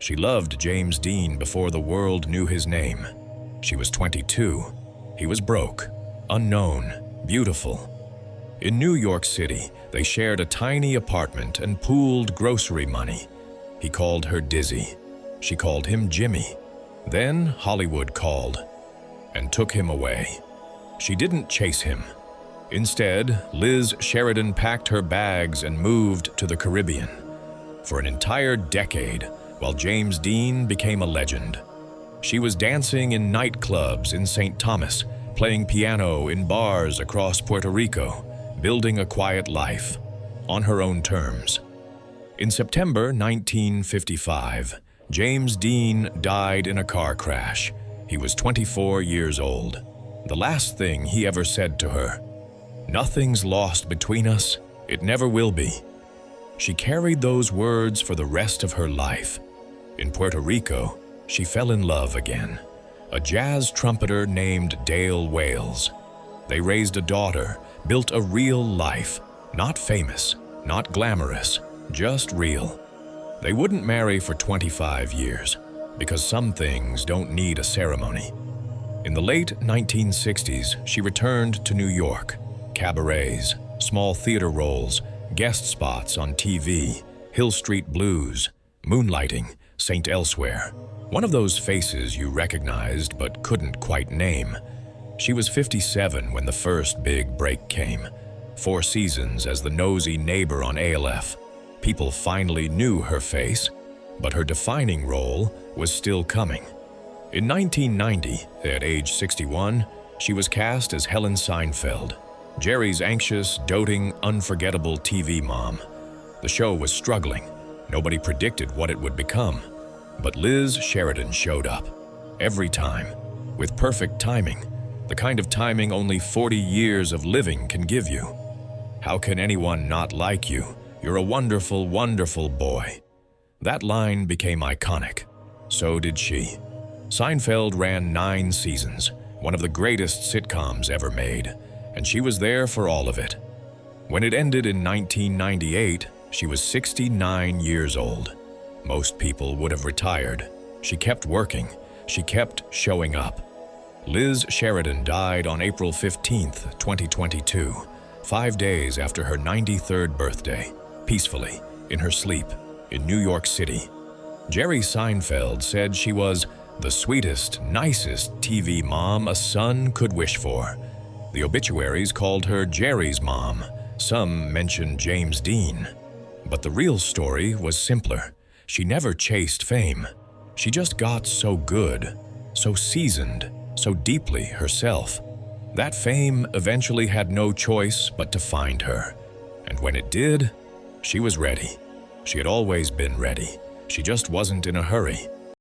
She loved James Dean before the world knew his name. She was 22. He was broke, unknown, beautiful. In New York City, they shared a tiny apartment and pooled grocery money. He called her Dizzy. She called him Jimmy. Then Hollywood called and took him away. She didn't chase him. Instead, Liz Sheridan packed her bags and moved to the Caribbean. For an entire decade, while James Dean became a legend. She was dancing in nightclubs in St. Thomas, playing piano in bars across Puerto Rico, building a quiet life, on her own terms. In September 1955, James Dean died in a car crash. He was 24 years old. The last thing he ever said to her, "Nothing's lost between us, it never will be." She carried those words for the rest of her life. In Puerto Rico, she fell in love again. A jazz trumpeter named Dale Wales. They raised a daughter, built a real life, not famous, not glamorous, just real. They wouldn't marry for 25 years, because some things don't need a ceremony. In the late 1960s, she returned to New York. Cabarets, small theater roles, guest spots on TV, Hill Street Blues, moonlighting, St. Elsewhere. One of those faces you recognized but couldn't quite name. She was 57 when the first big break came. 4 seasons as the nosy neighbor on ALF. People finally knew her face, but her defining role was still coming. In 1990, at age 61, she was cast as Helen Seinfeld, Jerry's anxious, doting, unforgettable TV mom. The show was struggling. Nobody predicted what it would become. But Liz Sheridan showed up. Every time. With perfect timing. The kind of timing only 40 years of living can give you. How can anyone not like you? You're a wonderful, wonderful boy. That line became iconic. So did she. Seinfeld ran 9 seasons, one of the greatest sitcoms ever made, and she was there for all of it. When it ended in 1998, she was 69 years old. Most people would have retired. She kept working. She kept showing up. Liz Sheridan died on April 15, 2022, 5 days after her 93rd birthday, peacefully, in her sleep, in New York City. Jerry Seinfeld said she was the sweetest, nicest TV mom a son could wish for. The obituaries called her Jerry's mom. Some mentioned James Dean. But the real story was simpler. She never chased fame. She just got so good, so seasoned, so deeply herself. That fame eventually had no choice but to find her. And when it did, she was ready. She had always been ready. She just wasn't in a hurry.